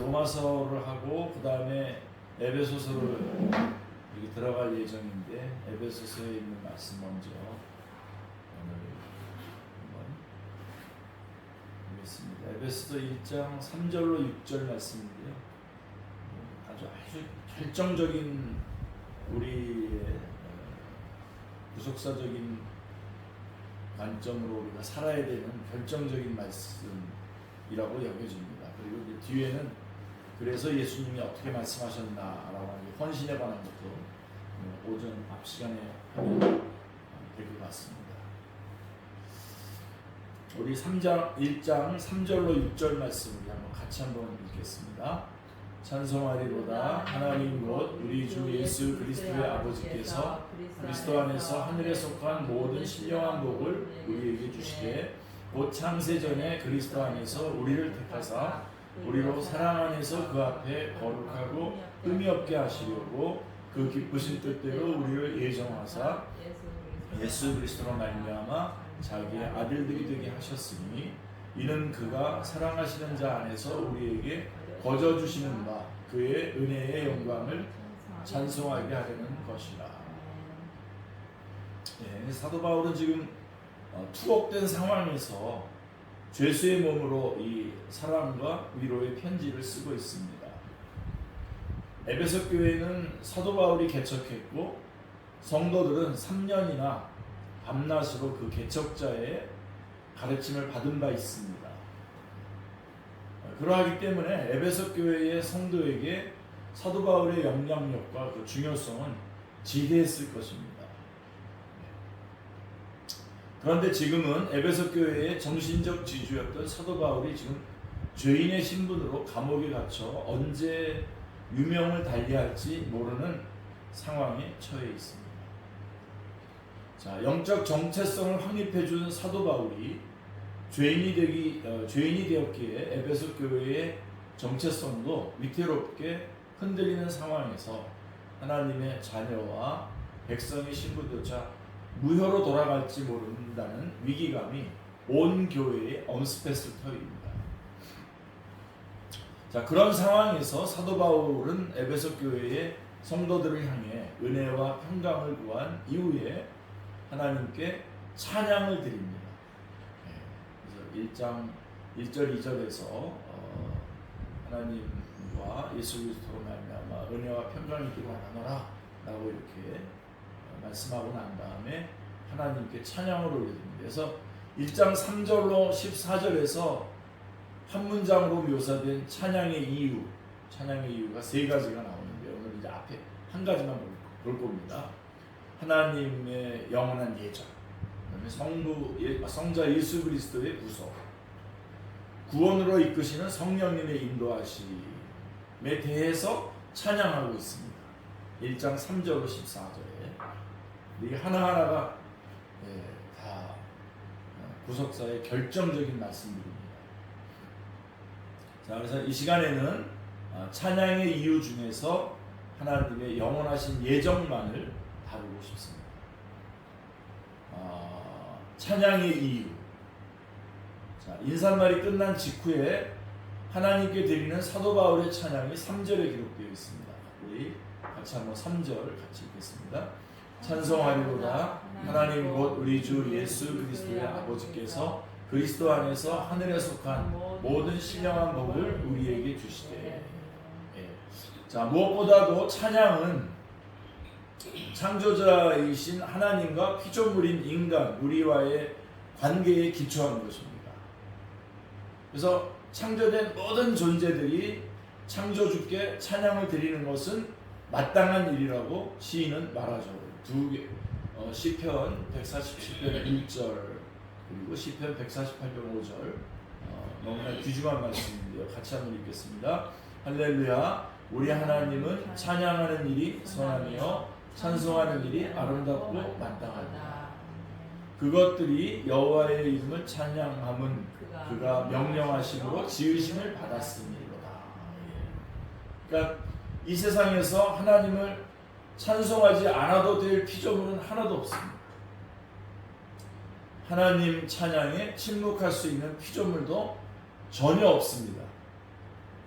로마서를 하고 그 다음에 에베소서를 여기 들어갈 예정인데 에베소서에 있는 말씀 먼저 오늘 한번 보겠습니다. 에베소서 1장 3절로 6절 말씀인데요. 아주 결정적인 우리의 구속사적인 관점으로 우리가 살아야 되는 결정적인 말씀이라고 여겨집니다. 그리고 이제 뒤에는 그래서 예수님이 어떻게 말씀하셨나라고 하는 헌신에 관한 것도 오전 앞 시간에 하면 될 것 같습니다. 우리 1장 3절로 6절 말씀을 같이 한번 읽겠습니다. 찬송하리로다 하나님 곧 우리 주 예수 그리스도의 아버지께서 그리스도 안에서 하늘에 속한 모든 신령한 복을 우리에게 주시되 곧 창세전에 그리스도 안에서 우리를 택하사 우리로 사랑 안에서 그 앞에 거룩하고 흠이 없게 하시려고 그 기쁘신 뜻대로 우리를 예정하사 예수 그리스도로 말미암아 자기의 아들들이 되게 하셨으니 이는 그가 사랑하시는 자 안에서 우리에게 거저 주시는 바 그의 은혜의 영광을 찬송하게 하려는 것이라. 네, 사도 바울은 지금 투옥된 상황에서 죄수의 몸으로 이 사랑과 위로의 편지를 쓰고 있습니다. 에베소 교회는 사도 바울이 개척했고 성도들은 3년이나 밤낮으로 그 개척자의 가르침을 받은 바 있습니다. 그러하기 때문에 에베소 교회의 성도에게 사도 바울의 영향력과 그 중요성은 지대했을 것입니다. 그런데 지금은 에베소 교회의 정신적 지주였던 사도 바울이 지금 죄인의 신분으로 감옥에 갇혀 언제 유명을 달리할지 모르는 상황에 처해 있습니다. 자, 영적 정체성을 확립해준 사도 바울이 죄인이 되었기에 에베소 교회의 정체성도 위태롭게 흔들리는 상황에서 하나님의 자녀와 백성의 신분조차 무효로 돌아갈지 모른다는 위기감이 온 교회에 엄습했을 터입니다. 자, 그런 상황에서 사도 바울은 에베소 교회의 성도들을 향해 은혜와 평강을 구한 이후에 하나님께 찬양을 드립니다. 그래서 1장 1절 2절에서 하나님과 예수 그리스도로 말미암아 은혜와 평강이 있기를 원하노라 라고 이렇게 말씀하고 난 다음에 하나님께 찬양을 올려드립니다. 그래서 1장 3절로 14절에서 한 문장으로 묘사된 찬양의 이유가 세 가지가 나오는데 오늘 이제 앞에 한 가지만 볼 겁니다. 하나님의 영원한 예정, 성자 예수 그리스도의 구속, 구원으로 이끄시는 성령님의 인도하심에 대해서 찬양하고 있습니다. 1장 3절로 14절에 이 하나하나가 다 구속사의 결정적인 말씀들입니다. 자, 그래서 이 시간에는 찬양의 이유 중에서 하나님의 영원하신 예정만을 다루고 싶습니다. 찬양의 이유. 자, 인사말이 끝난 직후에 하나님께 드리는 사도 바울의 찬양이 3절에 기록되어 있습니다. 우리 같이 한번 3절 같이 읽겠습니다. 찬송하리로다 하나님 곧 우리 주 예수 그리스도의 아버지께서 그리스도 안에서 하늘에 속한 모든 신령한 복을 우리에게 주시되. 자, 무엇보다도 찬양은 창조자이신 하나님과 피조물인 인간 우리와의 관계에 기초한 것입니다. 그래서 창조된 모든 존재들이 창조주께 찬양을 드리는 것은 마땅한 일이라고 시인은 말하죠. 시편 147편 1절 그리고 시편 148편 5절 너무나 귀중한 말씀인데요. 같이 한번 읽겠습니다. 할렐루야. 우리 하나님은 찬양하는 일이 선하며 찬송하는 일이 아름답고 마땅하다. 그것들이 여호와의 이름을 찬양함은 그가 명령하심으로 지으심을 받았음이로다. 그러니까 이 세상에서 하나님을 찬송하지 않아도 될 피조물은 하나도 없습니다. 하나님 찬양에 침묵할 수 있는 피조물도 전혀 없습니다.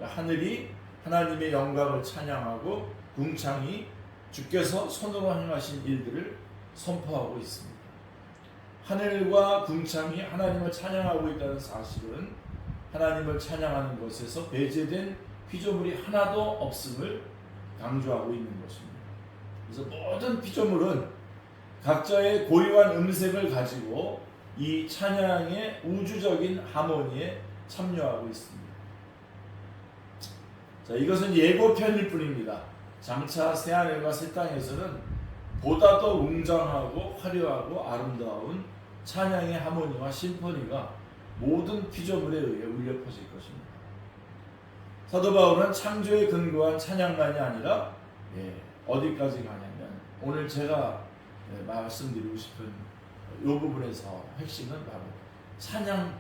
그러니까 하늘이 하나님의 영광을 찬양하고 궁창이 주께서 손으로 행하신 일들을 선포하고 있습니다. 하늘과 궁창이 하나님을 찬양하고 있다는 사실은 하나님을 찬양하는 것에서 배제된 피조물이 하나도 없음을 강조하고 있는 것입니다. 그래서 모든 피조물은 각자의 고유한 음색을 가지고 이 찬양의 우주적인 하모니에 참여하고 있습니다. 자, 이것은 예고편일 뿐입니다. 장차 새하늘과 새 땅에서는 보다 더 웅장하고 화려하고 아름다운 찬양의 하모니와 심포니가 모든 피조물에 의해 울려 퍼질 것입니다. 사도 바울은 창조에 근거한 찬양만이 아니라 어디까지 가냐면 오늘 제가 말씀드리고 싶은 이 부분에서 핵심은 바로 찬양,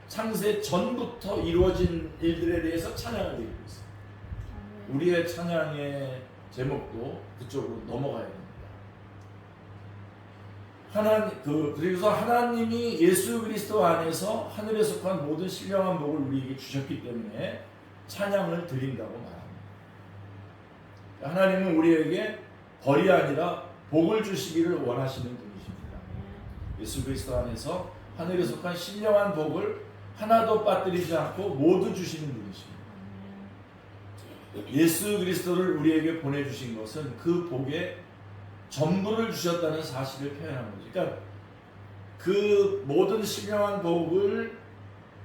창세 전부터 이루어진 일들에 대해서 찬양을 드리고 있습니다. 우리의 찬양의 제목도 그쪽으로 넘어가야 됩니다. 그래서 하나님이 예수 그리스도 안에서 하늘에 속한 모든 신령한 복을 우리에게 주셨기 때문에 찬양을 드린다고 말합니다. 하나님은 우리에게 벌이 아니라 복을 주시기를 원하시는 분이십니다. 예수 그리스도 안에서 하늘에 속한 신령한 복을 하나도 빠뜨리지 않고 모두 주시는 분이십니다. 예수 그리스도를 우리에게 보내주신 것은 그 복의 전부를 주셨다는 사실을 표현한 거죠. 그러니까 그 모든 신령한 복을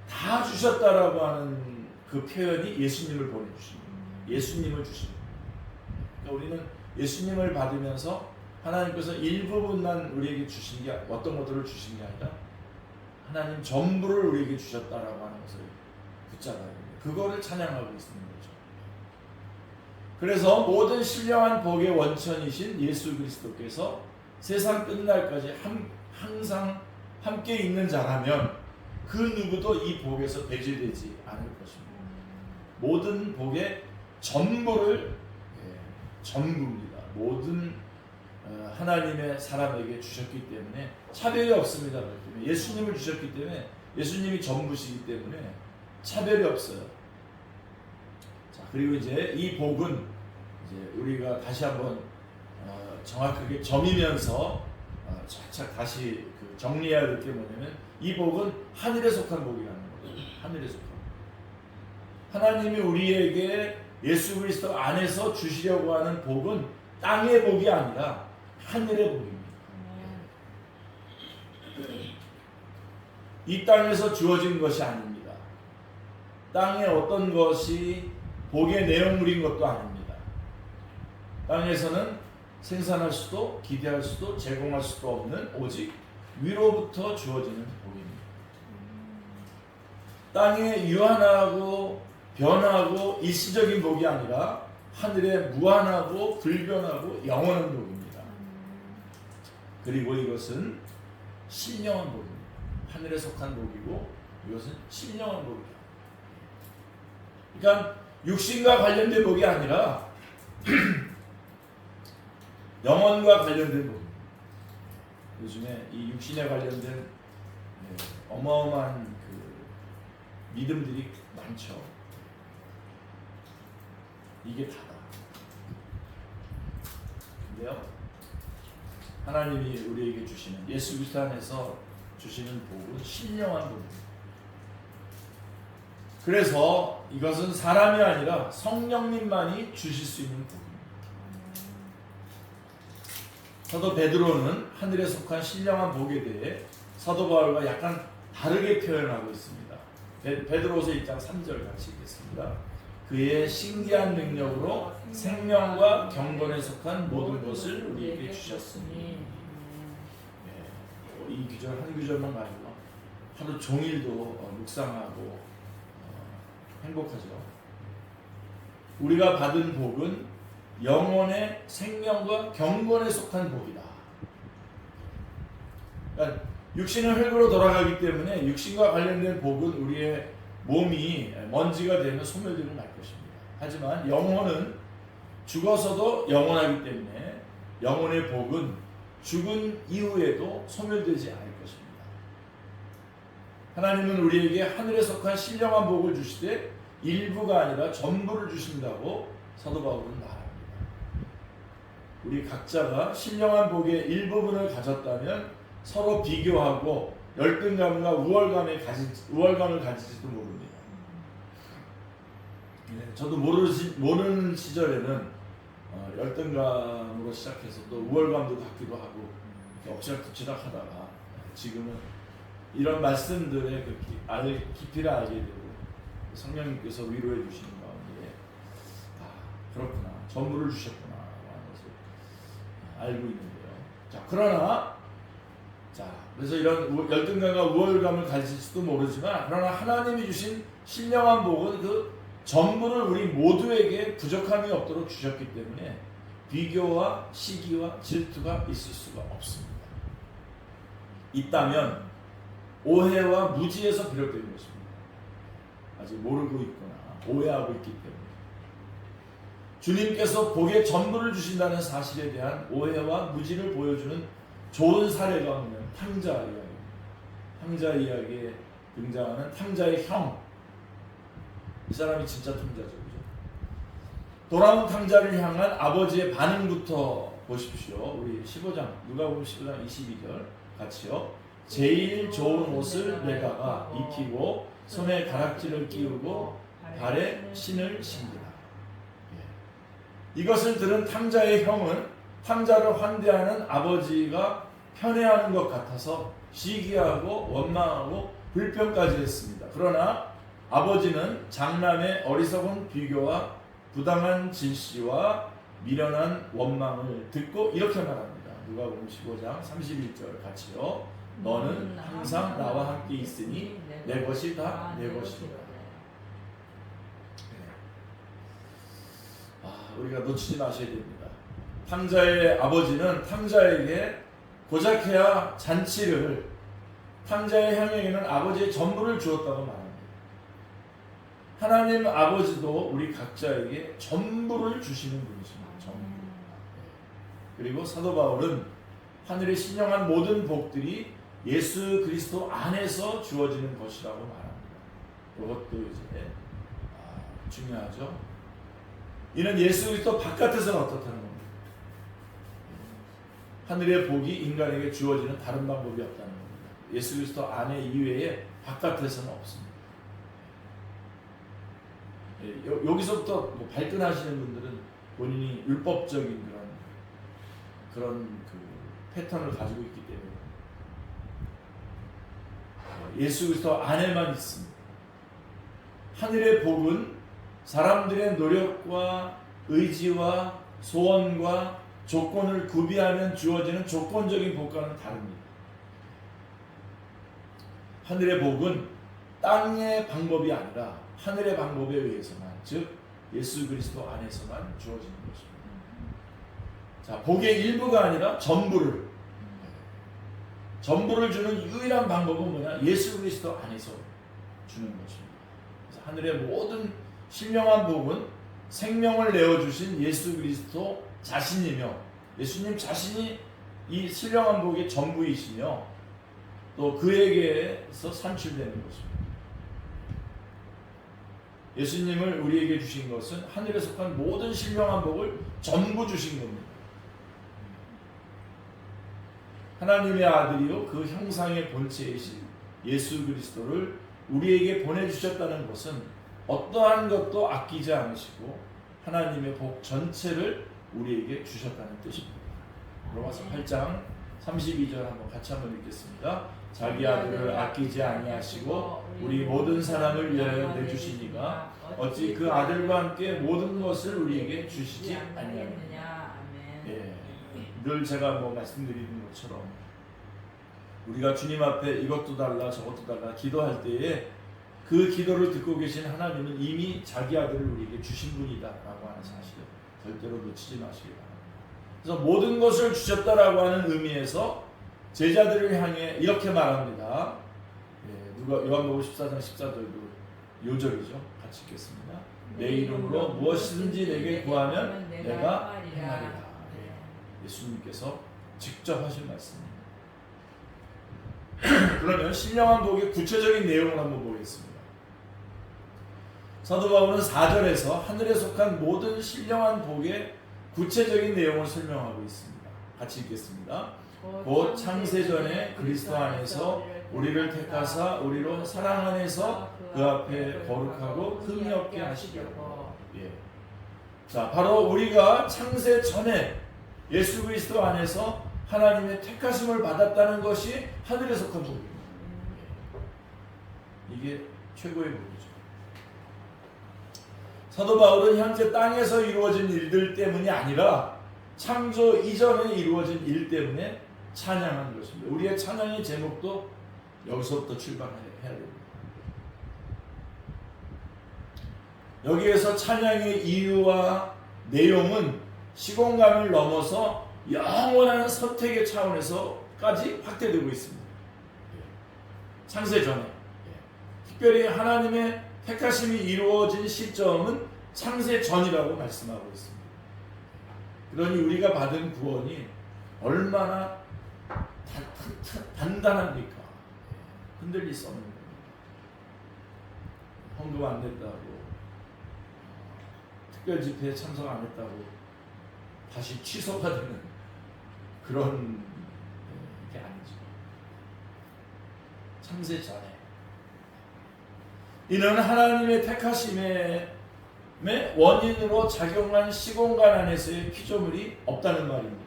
다 주셨다라고 하는 그 표현이 예수님을 보내주신 거예요. 예수님을 주신 거예요. 그러니까 우리는 예수님을 받으면서 하나님께서 일부분만 우리에게 주신 게 어떤 것들을 주신 게 아니라 하나님 전부를 우리에게 주셨다라고 하는 것을 붙잡아야 됩니다. 그거를 찬양하고 있는 거죠. 그래서 모든 신령한 복의 원천이신 예수 그리스도께서 세상 끝날까지 항상 함께 있는 자라면 그 누구도 이 복에서 배제되지 않을 것입니다. 모든 복의 전부를 전부입니다. 모든 하나님의 사람에게 주셨기 때문에 차별이 없습니다. 예수님을 주셨기 때문에 예수님이 전부시기 때문에 차별이 없어요. 자, 그리고 이제 이 복은 이제 우리가 다시 한번 정확하게 점이면서 착착 다시 정리해야 될 게 뭐냐면 이 복은 하늘에 속한 복이라는 거예요. 하늘에 속한 복. 하나님이 우리에게 예수 그리스도 안에서 주시려고 하는 복은 땅의 복이 아니라 하늘의 복입니다. 이 땅에서 주어진 것이 아닙니다. 땅에 어떤 것이 복의 내용물인 것도 아닙니다. 땅에서는 생산할 수도 기대할 수도 제공할 수도 없는 오직 위로부터 주어지는 복입니다. 땅에 유한하고 변하고 일시적인 복이 아니라 하늘에 무한하고 불변하고 영원한 복입니다. 그리고 이것은 신령한 복입니다. 하늘에 속한 복이고 이것은 신령한 복이다. 그러니까 육신과 관련된 복이 아니라 영혼과 관련된 복입니다. 요즘에 이 육신에 관련된 어마어마한 그 믿음들이 많죠. 이게 다다. 근데요, 하나님이 우리에게 주시는 예수 그리스도 안에서 주시는 복은 신령한 복입니다. 그래서 이것은 사람이 아니라 성령님만이 주실 수 있는 복입니다. 사도 베드로는 하늘에 속한 신령한 복에 대해 사도 바울과 약간 다르게 표현하고 있습니다. 베드로서 1장 3절 같이 읽겠습니다. 그의 신기한 능력으로 생명과 경건에 속한 모든 것을 우리에게 주셨으니. 이 구절 한 구절만 가지고 하루 종일도 묵상하고 행복하죠. 우리가 받은 복은 영혼의 생명과 경건에 속한 복이다. 그러니까 육신은 흙으로 돌아가기 때문에 육신과 관련된 복은 우리의 몸이 먼지가 되면 소멸되고 말 것입니다. 하지만 영혼은 죽어서도 영원하기 때문에 영혼의 복은 죽은 이후에도 소멸되지 않을 것입니다. 하나님은 우리에게 하늘에 속한 신령한 복을 주시되 일부가 아니라 전부를 주신다고 사도 바울은 말합니다. 우리 각자가 신령한 복의 일부분을 가졌다면 서로 비교하고 열등감과 우월감을 가질지도 모릅니다. 저도 모르는 시절에는 열등감으로 시작해서 또 우월감도 갖기도 하고 엎치락뒤치락 하다가 지금은 이런 말씀들의 그 깊이를 알게 되고 성령님께서 위로해 주시는 가운데 그렇구나, 전부를 주셨구나 라는 것을 알고 있는데요. 자, 그러나 그래서 이런 열등감과 우월감을 가질지도 모르지만, 그러나 하나님이 주신 신령한 복은 그 전부를 우리 모두에게 부족함이 없도록 주셨기 때문에 비교와 시기와 질투가 있을 수가 없습니다. 있다면 오해와 무지에서 비롯된 것입니다. 아직 모르고 있거나 오해하고 있기 때문에 주님께서 복의 전부를 주신다는 사실에 대한 오해와 무지를 보여주는 좋은 사례가 뭐냐면 탕자 이야기입니다. 탕자 이야기에 등장하는 탕자의 형, 이 사람이 진짜 탕자죠, 그죠? 돌아온 탕자를 향한 아버지의 반응부터 보십시오. 우리 15장, 누가복음 15장 22절 같이요. 제일 좋은 옷을 내다가 입히고 손에 가락지를 끼우고 발에 신을 신기라. 이것을 들은 탕자의 형은 탕자를 환대하는 아버지가 편애하는 것 같아서 시기하고 원망하고 불평까지 했습니다. 그러나 아버지는 장남의 어리석은 비교와 부당한 질시와 미련한 원망을 듣고 이렇게 말합니다. 누가복음 15장 31절 같이요. 너는 항상 나와 함께 있으니 내 것이 다 내 것이다. 우리가 놓치지 마셔야 됩니다. 탕자의 아버지는 탕자에게 고작해야 잔치를, 탕자의 형에게는 아버지의 전부를 주었다고 말합니다. 하나님 아버지도 우리 각자에게 전부를 주시는 분이십니다. 전부. 그리고 사도 바울은 하늘의 신령한 모든 복들이 예수 그리스도 안에서 주어지는 것이라고 말합니다. 이것도 이제 중요하죠. 이는 예수 그리스도 바깥에서는 어떻다는 겁니다. 하늘의 복이 인간에게 주어지는 다른 방법이 없다는 겁니다. 예수 그리스도 안에 이외에 바깥에서는 없습니다. 여기서부터 뭐 발끈하시는 분들은 본인이 율법적인 그런 그 패턴을 가지고 있기 때문에 예수 그리스도 안에만 있습니다. 하늘의 복은 사람들의 노력과 의지와 소원과 조건을 구비하면 주어지는 조건적인 복과는 다릅니다. 하늘의 복은 땅의 방법이 아니라 하늘의 방법에 의해서만, 즉 예수 그리스도 안에서만 주어지는 것입니다. 자, 복의 일부가 아니라 전부를 주는 유일한 방법은 뭐냐? 예수 그리스도 안에서 주는 것입니다. 그래서 하늘의 모든 신령한 복은 생명을 내어주신 예수 그리스도 자신이며, 예수님 자신이 이 신령한 복의 전부이시며 또 그에게서 산출되는 것입니다. 예수님을 우리에게 주신 것은 하늘에 속한 모든 신령한 복을 전부 주신 겁니다. 하나님의 아들이요 그 형상의 본체이신 예수 그리스도를 우리에게 보내주셨다는 것은 어떠한 것도 아끼지 않으시고 하나님의 복 전체를 우리에게 주셨다는 뜻입니다. 로마서 8장 32절 한번 같이 한번 읽겠습니다. 자기 아들을 아끼지 아니하시고 우리 모든 사람을 위하여 내주시니가 어찌 그 아들과 함께 모든 것을 우리에게 주시지 아니하느냐. 늘 제가 말씀드리는 것처럼 우리가 주님 앞에 이것도 달라 저것도 달라 기도할 때에 그 기도를 듣고 계신 하나님은 이미 자기 아들을 우리에게 주신 분이다라고 하는 사실을 절대로 놓치지 마시기 바랍니다. 그래서 모든 것을 주셨다라고 하는 의미에서 제자들을 향해 이렇게 말합니다. 요한복음 14장 14절도 요절이죠. 같이 읽겠습니다. 내 이름으로 무엇이든지 내게 구하면 내가 행하리라. 예수님께서 직접 하신 말씀입니다. 그러면 신령한 복의 구체적인 내용을 한번 보겠습니다. 사도 바울은 4절에서 하늘에 속한 모든 신령한 복의 구체적인 내용을 설명하고 있습니다. 같이 읽겠습니다. 곧 창세전에 그리스도 안에서 우리를 택하사 우리로 사랑 안에서 그 앞에 거룩하고 흠이 없게 하시려고. 예. 자, 바로 우리가 창세 전에 예수 그리스도 안에서 하나님의 택하심을 받았다는 것이 하늘에 속한 복입니다. 이게 최고의 복이죠. 사도 바울은 현재 땅에서 이루어진 일들 때문이 아니라 창조 이전에 이루어진 일 때문에 찬양하는 것입니다. 우리의 찬양의 제목도 여기서부터 출발해야 됩니다. 여기에서 찬양의 이유와 내용은 시공간을 넘어서 영원한 선택의 차원에서까지 확대되고 있습니다. 창세 전에 특별히 하나님의 택하심이 이루어진 시점은 창세 전이라고 말씀하고 있습니다. 그러니 우리가 받은 구원이 얼마나 단단합니까? 흔들릴 수 없는 겁니다. 헌금 안 됐다고, 특별 집회에 참석 안 했다고 다시 취소가 되는 그런 게 아니죠. 창세 전에 이는 하나님의 택하심의 원인으로 작용한 시공간 안에서의 피조물이 없다는 말입니다.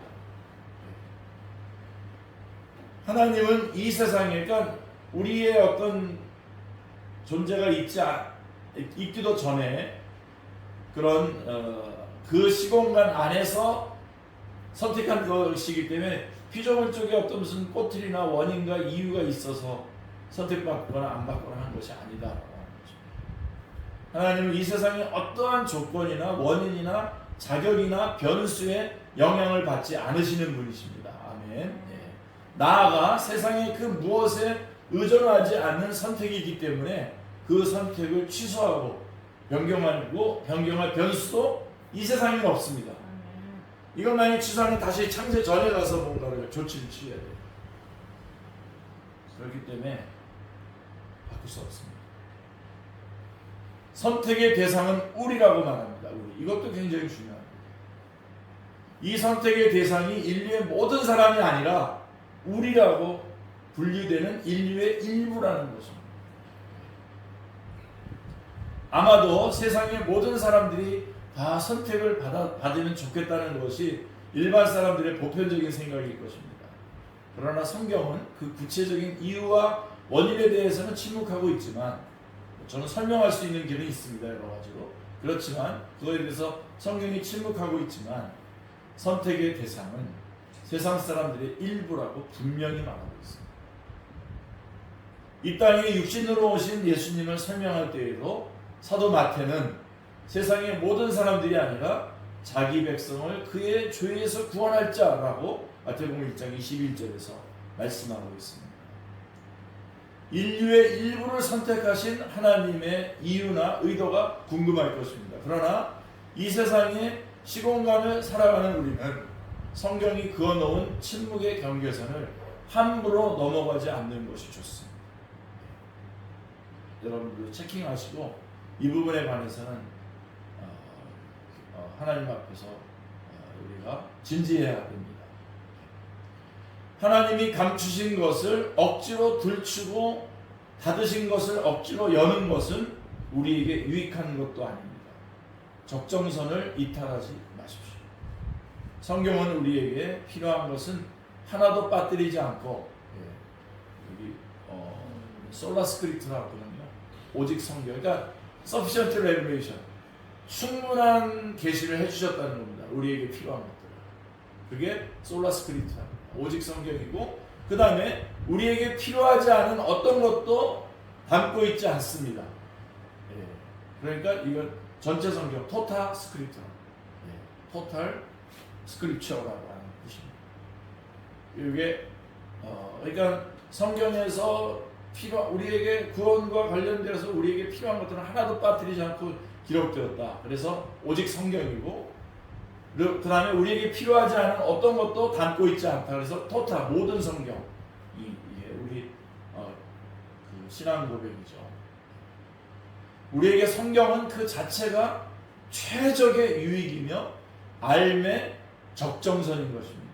하나님은 이 세상에, 그러니까 우리의 어떤 존재가 있기도 전에 그런 그 시공간 안에서 선택한 것이기 때문에 피조물 쪽에 어떤 무슨 꼬투리나 원인과 이유가 있어서 선택받거나 안 받거나 한 것이 아니다라고 하는 거죠. 하나님은 이 세상에 어떠한 조건이나 원인이나 자격이나 변수에 영향을 받지 않으시는 분이십니다. 아멘. 나아가 세상의 그 무엇에 의존하지 않는 선택이기 때문에 그 선택을 취소하고 변경할 변수도 이 세상에는 없습니다. 이걸 만약 취소하면 다시 창세 전에 가서 뭔가를 조치를 취해야 돼요. 그렇기 때문에 바꿀 수 없습니다. 선택의 대상은 우리라고 말합니다. 우리. 이것도 굉장히 중요합니다. 이 선택의 대상이 인류의 모든 사람이 아니라 우리라고 분류되는 인류의 일부라는 것입니다. 아마도 세상의 모든 사람들이 다 선택을 받으면 좋겠다는 것이 일반 사람들의 보편적인 생각일 것입니다. 그러나 성경은 그 구체적인 이유와 원인에 대해서는 침묵하고 있지만, 저는 설명할 수 있는 길은 있습니다. 여러 가지로. 그렇지만 그거에 대해서 성경이 침묵하고 있지만 선택의 대상은 세상 사람들의 일부라고 분명히 말하고 있습니다. 이 땅에 육신으로 오신 예수님을 설명할 때에도 사도 마태는 세상의 모든 사람들이 아니라 자기 백성을 그의 죄에서 구원할 자라고 마태복음 1장 21절에서 말씀하고 있습니다. 인류의 일부를 선택하신 하나님의 이유나 의도가 궁금할 것입니다. 그러나 이 세상의 시공간을 살아가는 우리는 성경이 그어놓은 침묵의 경계선을 함부로 넘어가지 않는 것이 좋습니다. 여러분들 체킹하시고 이 부분에 관해서는 하나님 앞에서 우리가 진지해야 됩니다. 하나님이 감추신 것을 억지로 들추고 닫으신 것을 억지로 여는 것은 우리에게 유익한 것도 아닙니다. 적정선을 이탈하지 마십시오. 성경은 우리에게 필요한 것은 하나도 빠뜨리지 않고, 여기 솔라 스크립트라고 하거든요. 오직 성경, 그러니까 sufficient revelation, 충분한 계시를 해주셨다는 겁니다. 우리에게 필요한 것들. 그게 솔라 스크립트입니다. 오직 성경이고, 그 다음에 우리에게 필요하지 않은 어떤 것도 담고 있지 않습니다. 그러니까 이건 전체 성경, 토탈 스크립처, 토탈 스크립처라고 하는 뜻입니다. 이게 그러니까 성경에서 우리에게 구원과 관련돼서 우리에게 필요한 것들은 하나도 빠뜨리지 않고 기록되었다. 그래서 오직 성경이고, 그 다음에 우리에게 필요하지 않은 어떤 것도 담고 있지 않다. 그래서 토탈, 모든 성경. 이게 우리 그 신앙 고백이죠. 우리에게 성경은 그 자체가 최적의 유익이며 삶의 적정선인 것입니다.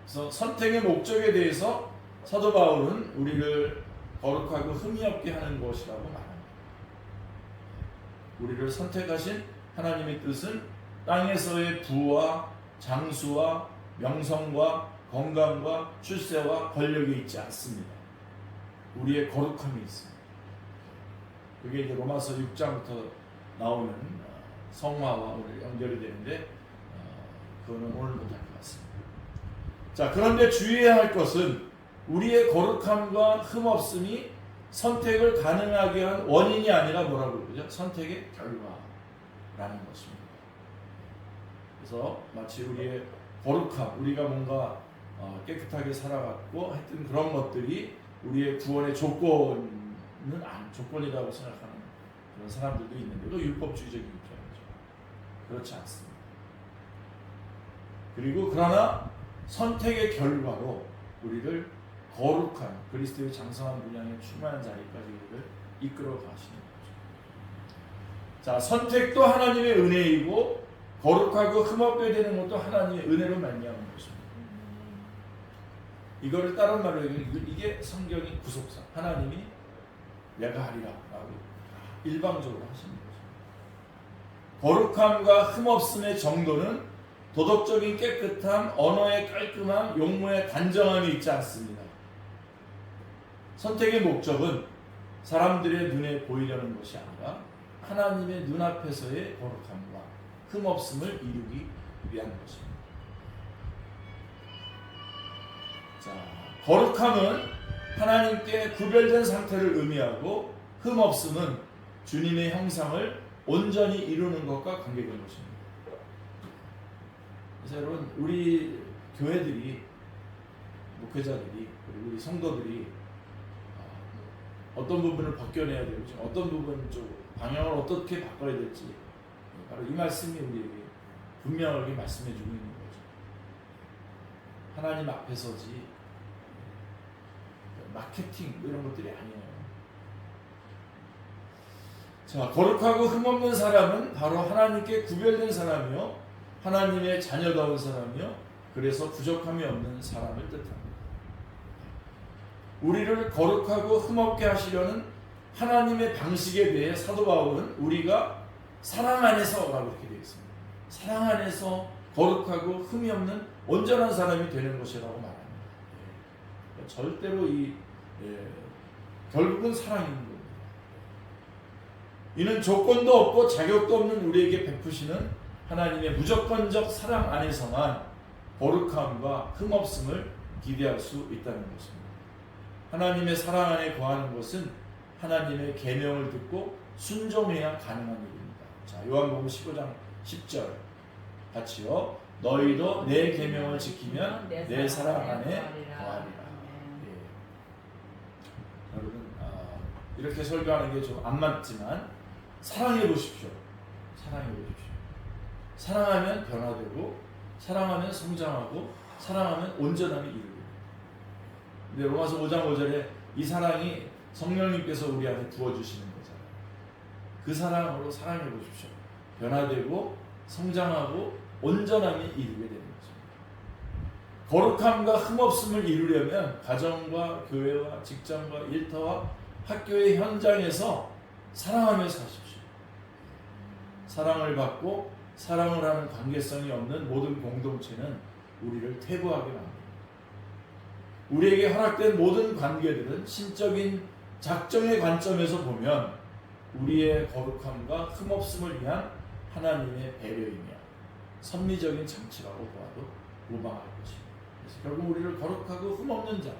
그래서 선택의 목적에 대해서 사도 바울은 우리를 거룩하고 흠이 없게 하는 것이라고 말합니다. 우리를 선택하신 하나님의 뜻은 땅에서의 부와 장수와 명성과 건강과 출세와 권력이 있지 않습니다. 우리의 거룩함이 있습니다. 그게 이제 로마서 6장부터 나오는 성화와 오늘 연결이 되는데 그거는 오늘 못할 것 같습니다. 자, 그런데 주의해야 할 것은 우리의 거룩함과 흠없음이 선택을 가능하게 한 원인이 아니라 뭐라고 그러죠? 선택의 결과라는 것입니다. 그래서 마치 우리의 거룩함, 우리가 뭔가 깨끗하게 살아갔고 하여튼 그런 것들이 우리의 구원의 조건이라고 생각하는 그런 사람들도 있는데 또 율법주의적인 입장이죠. 그렇지 않습니다. 그리고 그러나 선택의 결과로 우리를 거룩한 그리스도의 장성한 분량에 충만한 자리까지 우리를 이끌어 가시는 거죠. 자, 선택도 하나님의 은혜이고 거룩하고 흠없게 되는 것도 하나님의 은혜로 말미암은 것입니다. 이거를 다른 말로 얘기하면 이게 성경의 구속사, 하나님이 내가 하리라라고 일방적으로 하시는 거죠. 거룩함과 흠없음의 정도는 도덕적인 깨끗함, 언어의 깔끔함, 용모의 단정함이 있지 않습니다. 선택의 목적은 사람들의 눈에 보이려는 것이 아니라 하나님의 눈앞에서의 거룩함과 흠없음을 이루기 위한 것입니다. 자, 거룩함은 하나님께 구별된 상태를 의미하고 흠없음은 주님의 형상을 온전히 이루는 것과 관계된 것입니다. 그래서 여러분, 우리 교회들이, 목회자들이, 그리고 우리 성도들이 어떤 부분을 벗겨내야 될지, 어떤 부분 쪽 방향을 어떻게 바꿔야 될지 바로 이 말씀이 우리에게 분명하게 말씀해주고 있는 거죠. 하나님 앞에 서지 마케팅 이런 것들이 아니에요. 자, 거룩하고 흠없는 사람은 바로 하나님께 구별된 사람이요, 하나님의 자녀다운 사람이요, 그래서 부족함이 없는 사람을 뜻합니다. 우리를 거룩하고 흠없게 하시려는 하나님의 방식에 대해 사도 바울은 우리가 사랑 안에서라고 이렇게 되어 있습니다. 사랑 안에서 거룩하고 흠이 없는 온전한 사람이 되는 것이라고 말합니다. 절대로 결국은 사랑인 겁니다. 이는 조건도 없고 자격도 없는 우리에게 베푸시는 하나님의 무조건적 사랑 안에서만 거룩함과 흠없음을 기대할 수 있다는 것입니다. 하나님의 사랑 안에 거하는 것은 하나님의 계명을 듣고 순종해야 가능한 일입니다. 자, 요한복음 15장 10절 같이요. 너희도 내 계명을 지키면 내 사랑 안에 거하리라. 예. 여러분, 이렇게 설교하는 게 좀 안 맞지만 사랑해 보십시오. 사랑해 보십시오. 사랑하면 변화되고, 사랑하면 성장하고, 사랑하면 온전함이 이루게. 근데 로마서 5장 5절에 이 사랑이 성령님께서 우리 안에 부어주시는 거잖아요. 그 사랑으로 사랑해 보십시오. 변화되고 성장하고 온전함이 이루게 되는 거죠. 거룩함과 흠없음을 이루려면 가정과 교회와 직장과 일터와 학교의 현장에서 사랑하며 사십시오. 사랑을 받고 사랑을 하는 관계성이 없는 모든 공동체는 우리를 퇴보하게 만듭니다. 우리에게 허락된 모든 관계들은 신적인 작정의 관점에서 보면 우리의 거룩함과 흠없음을 위한 하나님의 배려이며 섭리적인 장치라고 보아도 무방할 것입니다. 그래서 결국 우리를 거룩하고 흠없는 자로,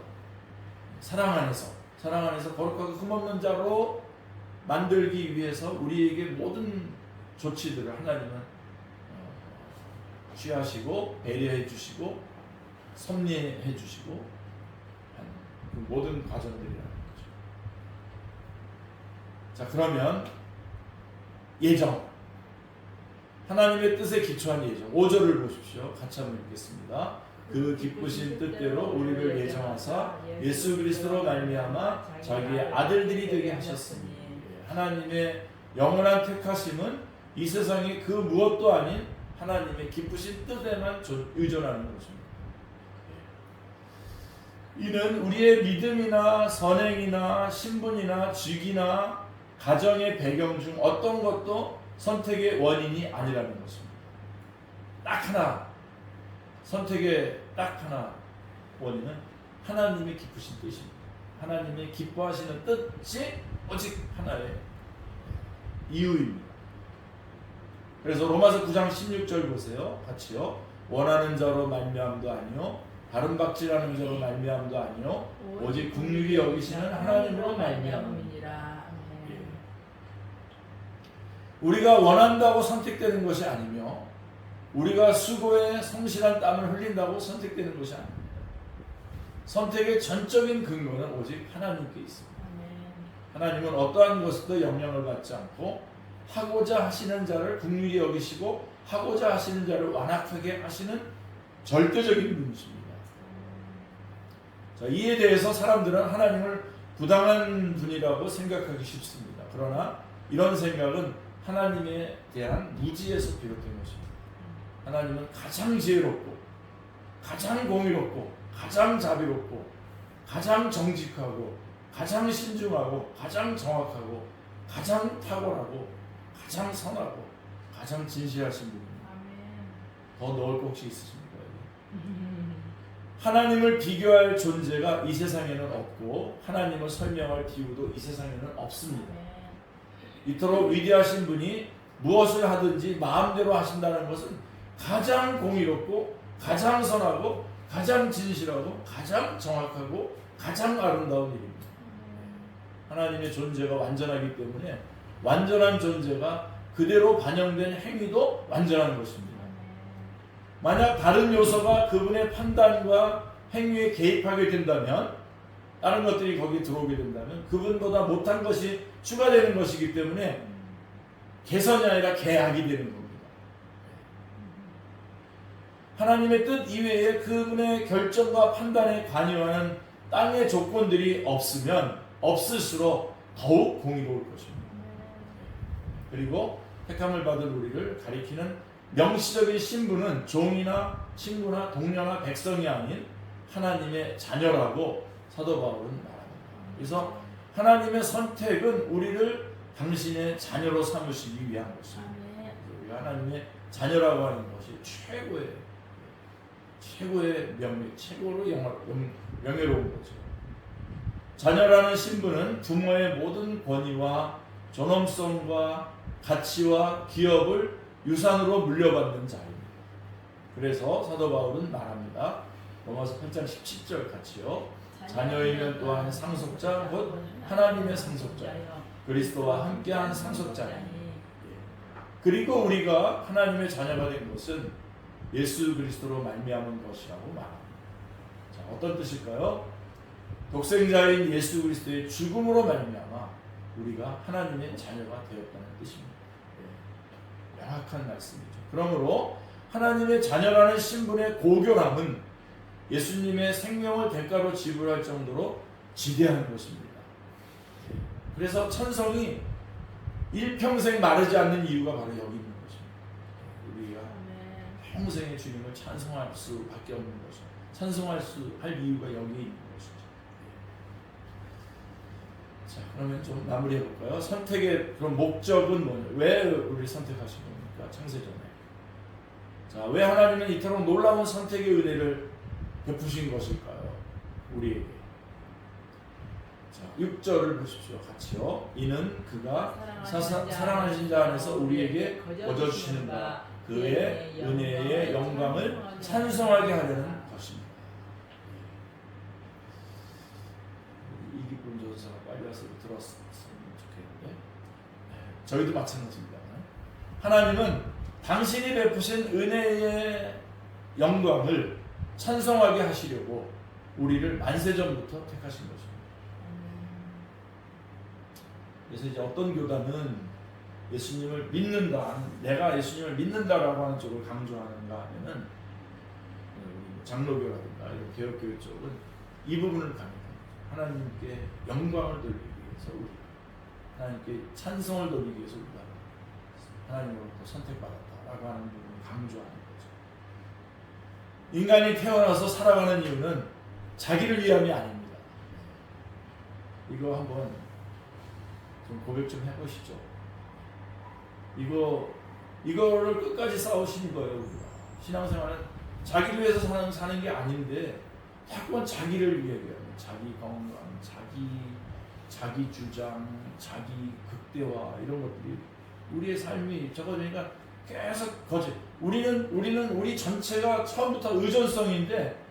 사랑 안에서 거룩하고 흠없는 자로 만들기 위해서 우리에게 모든 조치들을 하나님은 취하시고 배려해 주시고 섭리해 주시고 그 모든 과정들이라는 거죠. 자, 그러면 예정, 하나님의 뜻에 기초한 예정, 5절을 보십시오. 같이 한번 읽겠습니다. 그 기쁘신 뜻대로 우리를 예정하사 예수 그리스도로 말미암아 자기의 아들들이 되게 하셨으니. 하나님의 영원한 택하심은 이 세상의 그 무엇도 아닌 하나님의 기쁘신 뜻에만 의존하는 것입니다. 이는 우리의 믿음이나 선행이나 신분이나 직이나 가정의 배경 중 어떤 것도 선택의 원인이 아니라는 것입니다. 딱 하나, 선택의 딱 하나 원인은 하나님의 기쁘신 뜻입니다. 하나님의 기뻐하시는 뜻이 오직 하나의 이유입니다. 그래서 로마서 9장 16절 보세요. 같이요. 원하는 자로 말미암도 아니요 다른 박질하는 자로 말미암도 아니요 오직 긍휼히 여기시는 하나님으로 말미암음이니라. 우리가 원한다고 선택되는 것이 아니며 우리가 수고에 성실한 땀을 흘린다고 선택되는 것이 아닙니다. 선택의 전적인 근거는 오직 하나님께 있습니다. 하나님은 어떠한 것에도 영향을 받지 않고 하고자 하시는 자를 긍휼히 여기시고 하고자 하시는 자를 완악하게 하시는 절대적인 분이십니다. 자, 이에 대해서 사람들은 하나님을 부당한 분이라고 생각하기 쉽습니다. 그러나 이런 생각은 하나님에 대한 무지에서 비롯된 것입니다. 하나님은 가장 지혜롭고 가장 공의롭고 가장 자비롭고 가장 정직하고 가장 신중하고 가장 정확하고 가장 탁월하고 가장 선하고 가장 진실하신 분입니다. 더 넣을 거 혹시 있으십니까? 하나님을 비교할 존재가 이 세상에는 없고 하나님을 설명할 비유도 이 세상에는 없습니다. 이토록 위대하신 분이 무엇을 하든지 마음대로 하신다는 것은 가장 공의롭고 가장 선하고 가장 진실하고 가장 정확하고 가장 아름다운 일입니다. 하나님의 존재가 완전하기 때문에 완전한 존재가 그대로 반영된 행위도 완전한 것입니다. 만약 다른 요소가 그분의 판단과 행위에 개입하게 된다면, 다른 것들이 거기에 들어오게 된다면 그분보다 못한 것이 추가되는 것이기 때문에 개선이 아니라 개악이 되는 겁니다. 하나님의 뜻 이외에 그분의 결정과 판단에 관여하는 땅의 조건들이 없으면 없을수록 더욱 공의로울 것입니다. 그리고 택함을 받은 우리를 가리키는 명시적인 신분은 종이나 친구나 동료나 백성이 아닌 하나님의 자녀라고 사도 바울은 말합니다. 그래서 하나님의 선택은 우리를 당신의 자녀로 삼으시기 위한 것입니다. 우리가 하나님의 자녀라고 하는 것이 최고의 명예, 최고로 명예로운 거죠. 자녀라는 신분은 부모의 모든 권위와 존엄성과 가치와 기업을 유산으로 물려받는 자입니다. 그래서 사도 바울은 말합니다. 로마서 8장 17절 같이요. 자녀이면 또한 상속자 곧 하나님의 상속자 그리스도와 함께한 상속자니. 그리고 우리가 하나님의 자녀가 된 것은 예수 그리스도로 말미암은 것이라고 말합니다. 자, 어떤 뜻일까요? 독생자인 예수 그리스도의 죽음으로 말미암아 우리가 하나님의 자녀가 되었다는 뜻입니다. 명확한 말씀이죠. 그러므로 하나님의 자녀라는 신분의 고결함은 예수님의 생명을 대가로 지불할 정도로 지대한 것입니다. 그래서 천성이 일평생 마르지 않는 이유가 바로 여기 있는 것입니다. 우리가 평생의 주님을 찬송할 수밖에 없는 것이죠. 찬송할 이유가 여기 있는 것이죠. 자, 그러면 좀 마무리해 볼까요? 선택의 그런 목적은 뭐냐? 왜 우리를 선택하신 겁니까? 창세전에. 자, 왜 하나님은 이토록 놀라운 선택의 은혜를 베푸신 것일까요? 우리에게. 자, 6절을 보십시오. 같이요. 이는 그가 사랑하신 자 안에서 우리에게 거저주시는 바 그의 은혜의 영광을 찬송하게 하려는 것입니다. 이기쁨 전사가 빨리 와서 들었으면 좋겠는데, 저희도 마찬가지입니다. 하나님은 당신이 베푸신 은혜의 영광을 찬송하게 하시려고 우리를 만세전부터 택하신 것입니다. 그래서 이제 어떤 교단은 예수님을 믿는다, 내가 예수님을 믿는다라고 하는 쪽을 강조하는가 하면은 장로교라든가 이런 개혁교회 쪽은 이 부분을 강조합니다. 하나님께 영광을 돌리기 위해서 우리가 하나님께 찬송을 돌리기 위해서 우리가 하나님으로부터 선택받았다라고 하는 부분을 강조하는 거죠. 인간이 태어나서 살아가는 이유는 자기를 위함이 아닙니다. 이거 한번 좀 고백 좀 해보시죠. 이거를 끝까지 싸우시는 거예요. 우리가 신앙생활은 자기를 위해서 사는 게 아닌데 자꾸만 자기를 위해 자기 건강, 자기 주장, 자기 극대화 이런 것들이 우리의 삶이 적어지니까 계속 거짓. 우리는 우리 전체가 처음부터 의존성인데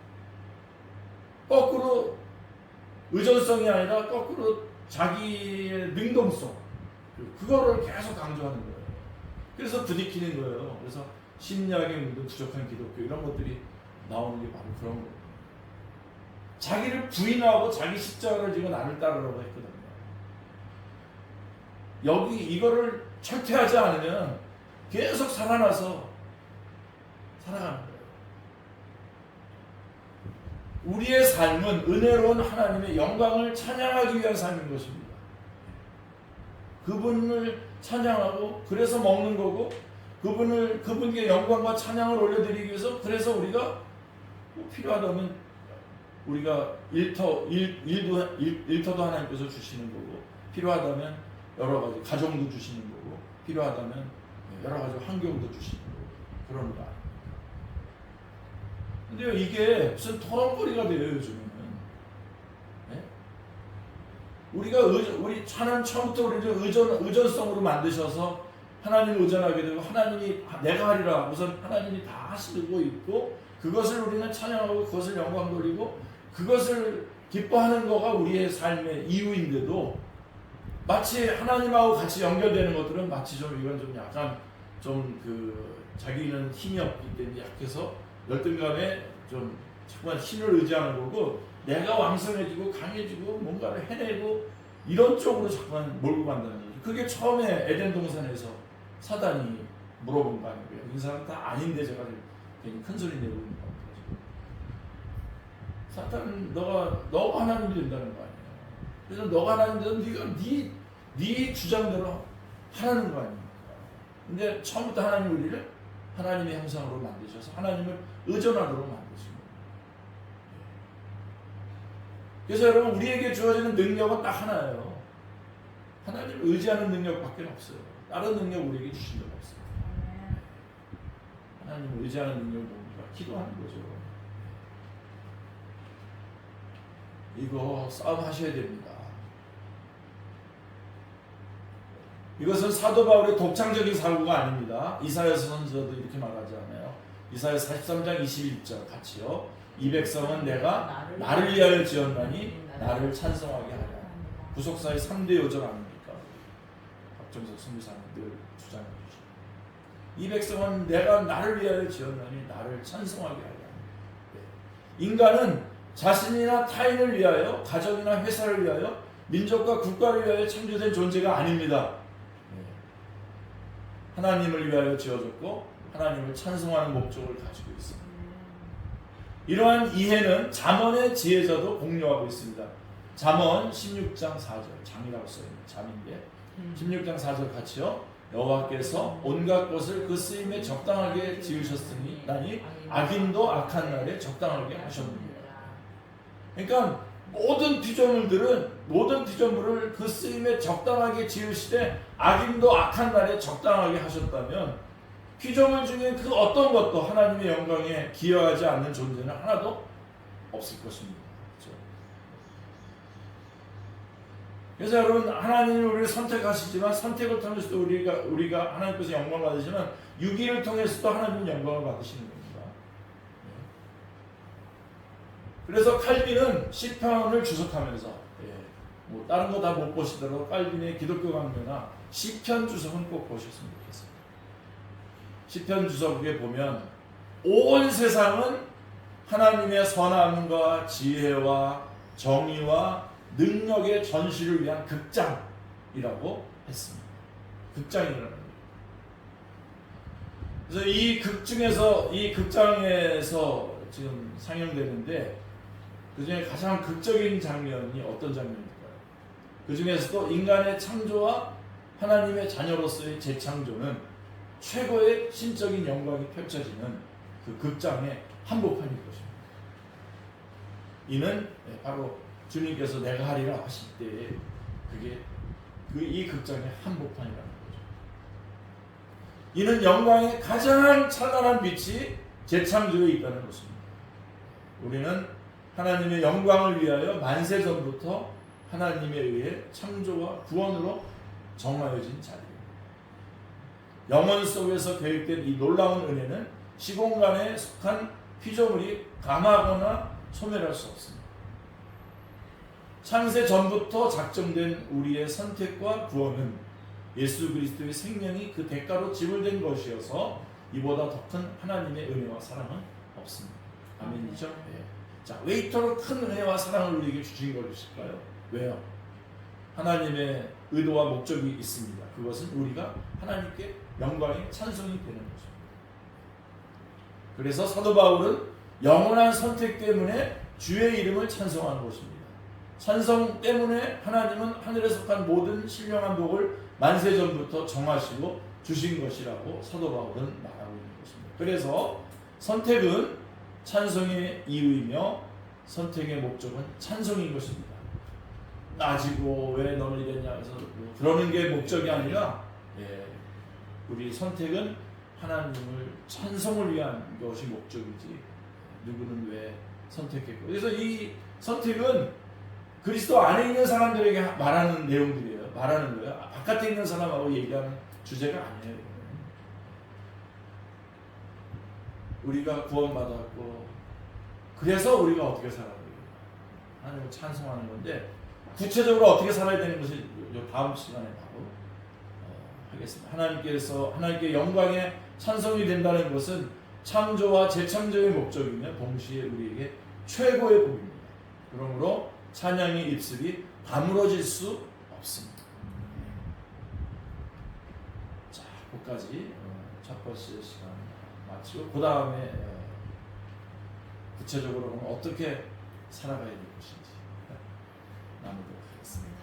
거꾸로 의존성이 아니라 거꾸로 자기의 능동성 그거를 계속 강조하는 거예요. 그래서 부딪히는 거예요. 그래서 심리학의 문제, 부족한 기독교 이런 것들이 나오는 게 바로 그런 거예요. 자기를 부인하고 자기 십자가를 지고 나를 따르라고 했거든요. 여기 이거를 철퇴하지 않으면 계속 살아나서 살아가는 거예요. 우리의 삶은 은혜로운 하나님의 영광을 찬양하기 위한 삶인 것입니다. 그분을 찬양하고 그래서 먹는 거고 그분께 영광과 찬양을 올려드리기 위해서 그래서 우리가 필요하다면 우리가 일터도 하나님께서 주시는 거고 필요하다면 여러 가지 가정도 주시는 거고 필요하다면 여러 가지 환경도 주시는 거고 그런 거 아닙니까? 근데요 이게 무슨 토론거리가 돼요 요즘에는. 네? 우리 하나님 처음부터 우리를 의존성으로 만드셔서 하나님을 의존하게 되고 하나님이 내가 하리라 우선 하나님이 다 하시고 있고 그것을 우리는 찬양하고 그것을 영광 돌리고 그것을 기뻐하는 거가 우리의 삶의 이유인데도 마치 하나님하고 같이 연결되는 것들은 마치 이건 좀 약간 자기는 힘이 없기 때문에 약해서 열등감에 좀 자꾸만 힘을 의지하는 거고 내가 왕성해지고 강해지고 뭔가를 해내고 이런 쪽으로 자꾸만 몰고 간다는 거죠. 그게 처음에 에덴 동산에서 사단이 물어본 거 아니고요. 이 사람 다 아닌데 제가 괜히 큰 소리 내고 있는 거. 사탄은 너가 하나님이 된다는 거 아니에요. 그래서 너가 하나님 되면 네가 네 주장대로 하라는 거 아닙니까? 근데 처음부터 하나님 우리를 하나님의 형상으로 만드셔서 하나님을 의존하도록 만드신 거예요. 그래서 여러분 우리에게 주어지는 능력은 딱 하나예요. 하나님을 의지하는 능력밖에 없어요. 다른 능력 우리에게 주신 적 없어요. 하나님을 의지하는 능력을 우리가 기도하는 거죠. 이거 싸움하셔야 됩니다. 이것은 사도 바울의 독창적인 사고가 아닙니다. 이사야서 선지자도 이렇게 말하지 않아요. 이사야 43장 21절 같이요. 이 백성은 내가 나를 위하여 지었나니 나를 찬송하게 하랴. 구속사의 3대 요절 아닙니까? 박정석 선교사는 늘 주장해 주시죠. 이 백성은 내가 나를 위하여 지었나니 나를 찬송하게 하랴. 네. 인간은 자신이나 타인을 위하여 가정이나 회사를 위하여 민족과 국가를 위하여 창조된 존재가 아닙니다. 하나님을 위하여 지어졌고 하나님을 찬송하는 목적을 가지고 있습니다. 이러한 이해는 잠언의 지혜자도 공유하고 있습니다. 잠언 16장 4절 장이라고 써있는 잠인데 16장 4절 같이요. 여호와께서 온갖 것을 그 쓰임에 적당하게 지으셨으니 나니 악인도 악한 날에 적당하게 하셨느니라. 그러니까 모든 피조물을 그 쓰임에 적당하게 지으시되 악인도 악한 날에 적당하게 하셨다면 피조물 중에 그 어떤 것도 하나님의 영광에 기여하지 않는 존재는 하나도 없을 것입니다. 그렇죠? 그래서 여러분 하나님이 우리를 선택하시지만 선택을 통해서도 우리가 하나님께서 영광을 받으시면 유기를 통해서도 하나님은 영광을 받으시는 겁니다. 그래서 칼빈은 시편을 주석하면서 뭐 다른 거 다 못 보시더라도 칼빈의 기독교 강면이나 시편 주석은 꼭 보셨으면 좋겠습니다. 시편 주석에 보면 온 세상은 하나님의 선함과 지혜와 정의와 능력의 전시를 위한 극장이라고 했습니다. 극장이라는 거예요. 그래서 이 극장에서 지금 상영되는데 그 중에 가장 극적인 장면이 어떤 장면일까요? 그 중에서도 인간의 창조와 하나님의 자녀로서의 재창조는 최고의 신적인 영광이 펼쳐지는 그 극장의 한복판인 것입니다. 이는 바로 주님께서 내가 하리라 하실 때에 그게 이 극장의 한복판이라는 거죠. 이는 영광의 가장 찬란한 빛이 재창조에 있다는 것입니다. 우리는 하나님의 영광을 위하여 만세 전부터 하나님에 의해 창조와 구원으로 정하여진 자리입니다. 영원 속에서 계획된 이 놀라운 은혜는 시공간에 속한 피조물이 감하거나 소멸할 수 없습니다. 창세 전부터 작정된 우리의 선택과 구원은 예수 그리스도의 생명이 그 대가로 지불된 것이어서 이보다 더 큰 하나님의 은혜와 사랑은 없습니다. 아멘이죠? 네. 자, 왜 이토록 큰 은혜와 사랑을 우리에게 주신 것일까요? 왜요? 하나님의 의도와 목적이 있습니다. 그것은 우리가 하나님께 영광의 찬송이 되는 것입니다. 그래서 사도 바울은 영원한 선택 때문에 주의 이름을 찬송하는 것입니다. 찬송 때문에 하나님은 하늘에 속한 모든 신령한 복을 만세전부터 정하시고 주신 것이라고 사도 바울은 말하고 있는 것입니다. 그래서 선택은 찬송의 이유이며 선택의 목적은 찬송인 것입니다. 나지고 왜 너는 이랬냐 해서 그러는 게 목적이 아니라 우리 선택은 하나님을 찬송을 위한 것이 목적이지 누구는 왜 선택했고. 그래서 이 선택은 그리스도 안에 있는 사람들에게 말하는 내용들이에요. 말하는 거예요. 바깥에 있는 사람하고 얘기하는 주제가 아니에요. 우리가 구원받았고 그래서 우리가 어떻게 살아야 돼요? 하나님을 찬송하는 건데 구체적으로 어떻게 살아야 되는 것이 다음 시간에 바로 하겠습니다. 하나님께 영광의 찬송이 된다는 것은 창조와 재창조의 목적이며 동시에 우리에게 최고의 복입니다. 그러므로 찬양의 입술이 다물어질 수 없습니다. 자, 거기까지 첫 번째 시간 마치고 그 다음에 구체적으로 어떻게 살아가야 될 것인지 나누도록 하겠습니다.